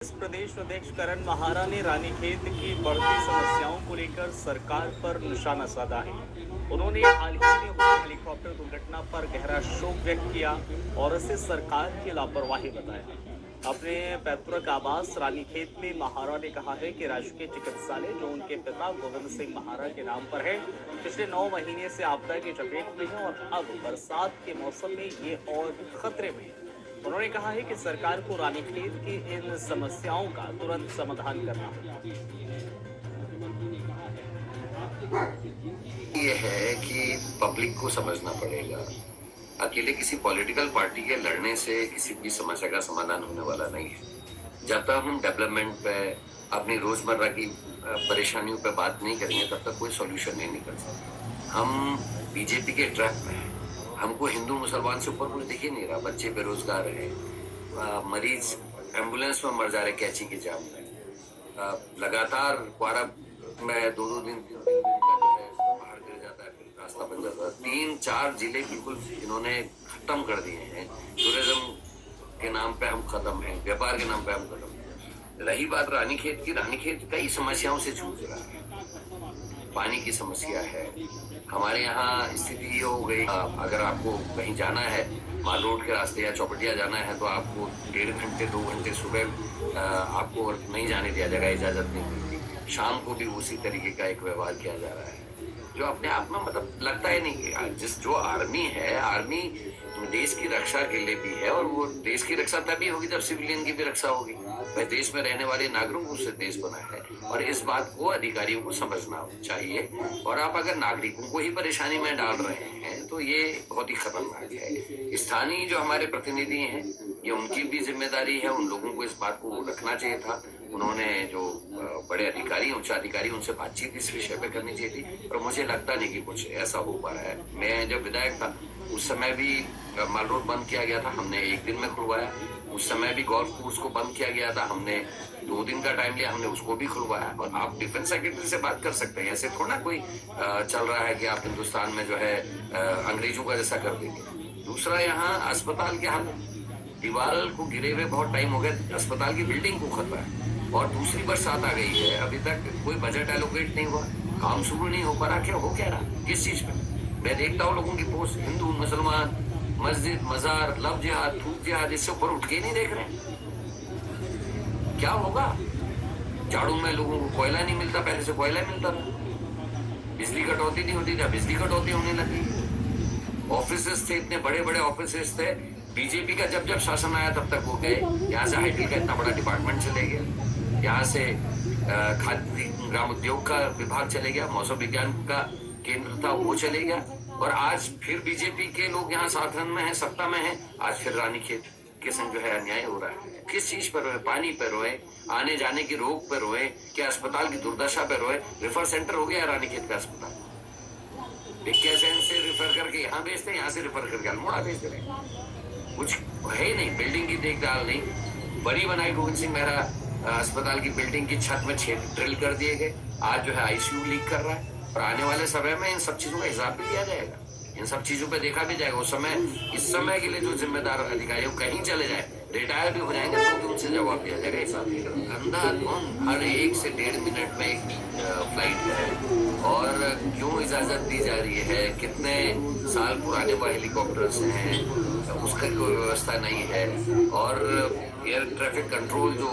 प्रदेश अध्यक्ष करण महारा ने रानीखेत की बढ़ती समस्याओं को लेकर सरकार पर निशाना साधा है। उन्होंने हाल ही में हुई हेलीकॉप्टर दुर्घटना पर गहरा शोक व्यक्त किया और इसे सरकार की लापरवाही बताया। अपने पैतृक आवास रानीखेत में महारा ने कहा है कि राजकीय चिकित्सालय जो उनके पिता गोविंद सिंह महारा के नाम पर है, पिछले 9 महीने से आपदा की चपेट में है और अब बरसात के मौसम में ये और खतरे में है। उन्होंने कहा है कि सरकार को रानीखेत की इन समस्याओं का तुरंत समाधान करना होगा। ये है कि पब्लिक को समझना पड़ेगा, अकेले किसी पॉलिटिकल पार्टी के लड़ने से किसी भी समस्या का समाधान होने वाला नहीं है। जब तक हम डेवलपमेंट पे, अपनी रोजमर्रा की परेशानियों पे बात नहीं करेंगे, तब तक कोई सॉल्यूशन नहीं निकल सकता। हम बीजेपी के ट्रैप में हैं। हमको हिंदू मुसलमान से ऊपर कोई दिख ही नहीं रहा। बच्चे बेरोजगार है, मरीज एम्बुलेंस में मर जा रहे कैंची के जाम में। लगातार क्वारा में 2-2 दिन 3-3 दिन का जो है पहाड़ गिर जाता है, फिर रास्ता बन जाता है। 3-4 जिले बिल्कुल इन्होंने खत्म कर दिए हैं। टूरिज्म के नाम पे हम खत्म हैं, व्यापार के नाम पे हम खत्म हैं। रही बात रानीखेत की, रानीखेत कई समस्याओं से जूझ रहा है। पानी की समस्या है। हमारे यहाँ स्थिति ये हो गई, अगर आपको कहीं जाना है, माल रोड के रास्ते या चौपटिया जाना है, तो आपको 1.5 घंटे 2 घंटे सुबह आपको नहीं जाने दिया जाएगा, इजाजत नहीं मिलती। शाम को भी उसी तरीके का एक व्यवहार किया जा रहा है, जो अपने आप में मतलब लगता ही नहीं कि जो आर्मी है, आर्मी देश की रक्षा के लिए भी है, और वो देश की रक्षा तभी होगी जब सिविलियन की भी रक्षा होगी। वह देश में रहने वाले नागरिकों से देश बना है, और इस बात को अधिकारियों को समझना चाहिए। और आप अगर नागरिकों को ही परेशानी में डाल रहे हैं तो ये बहुत ही खतरनाक है। स्थानीय जो हमारे प्रतिनिधि हैं, ये उनकी भी जिम्मेदारी है, उन लोगों को इस बात को रखना चाहिए था। उन्होंने जो बड़े अधिकारी, उच्च अधिकारी, उनसे बातचीत इस विषय पे करनी चाहिए थी, पर मुझे लगता नहीं कि कुछ ऐसा हो पा रहा है। मैं जब विधायक था उस समय भी माल रोड बंद किया गया था, हमने 1 दिन में खुलवाया। उस समय भी गोल्फ कोर्स को बंद किया गया था, हमने 2 दिन का टाइम लिया, हमने उसको भी खुलवाया। और आप डिफेंस सेक्रेटरी से बात कर सकते हैं, ऐसे थोड़ा कोई चल रहा है कि आप हिंदुस्तान में जो है अंग्रेजों का जैसा कर देंगे। दूसरा, यहाँ अस्पताल के हाल, दीवार को गिरे हुए बहुत टाइम हो गया, अस्पताल की बिल्डिंग को खतरा है। और दूसरी बरसात आ गई है, अभी तक कोई बजट एलोकेट नहीं हुआ, काम शुरू नहीं हो पा रहा। क्या हो, कह रहा किस चीज पे? मैं देखता हूँ लोगों की पोस्ट, हिंदू मुसलमान, मस्जिद, मजार, लव जिहाद, थूक जिहाद, इससे ऊपर उठ के नहीं देख रहे। क्या होगा? झाड़ू में लोगों को कोयला नहीं मिलता, पहले से कोयला मिलता था। बिजली कटौती नहीं होती, जब बिजली कटौती होने लगी। ऑफिसेस थे, इतने बड़े बड़े ऑफिसेस थे, बीजेपी का जब जब शासन आया तब तक वो गए। यहाँ से हाईटेल का इतना बड़ा डिपार्टमेंट चले गया, यहाँ से खाद्य ग्राम उद्योग का विभाग चले गया, मौसम विज्ञान का केंद्र था वो चले गया। और आज फिर बीजेपी के लोग यहाँ शासन में है, सत्ता में है। आज फिर रानीखेत के संग जो है अन्याय हो रहा है। किस चीज पर रोए? पानी पर रोए, आने जाने की रोक पर रोए, क्या अस्पताल की दुर्दशा पर रोए? रेफर सेंटर हो गया रानीखेत का अस्पताल, कैसे से रेफर करके यहाँ भेजते, यहाँ से रेफर करके अल्मोड़ा भेजते रहे। कुछ है ही नहीं, बिल्डिंग की देखभाल नहीं। बड़ी बनाई गोविंद सिंह मेहरा अस्पताल की बिल्डिंग की छत में 6 ड्रिल कर दिए गए। आज जो है आईसीयू लीक कर रहा है, और आने वाले समय में इन सब चीजों का हिसाब भी लिया जाएगा, इन सब चीजों पे देखा भी जाएगा। उस समय, इस समय के लिए जो जिम्मेदार अधिकारी कहीं चले जाए, रिटायर भी हो जाएंगे, तो भी उनसे जवाब दिया जाएगा, हिसाब दिया जाएगा। अंधाधुंध हर 1 से 1.5 मिनट में एक फ्लाइट है, और क्यों इजाजत दी जा रही है? कितने साल पुराने वो हेलीकॉप्टर्स हैं, उसका कोई व्यवस्था नहीं है। और एयर ट्रैफिक कंट्रोल जो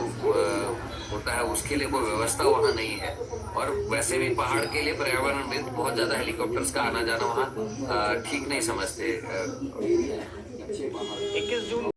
होता है, उसके लिए कोई व्यवस्था वहाँ नहीं है। और वैसे भी पहाड़ के लिए पर्यावरण में बहुत ज्यादा हेलीकॉप्टर्स का आना जाना वहाँ ठीक नहीं समझते। 21 जून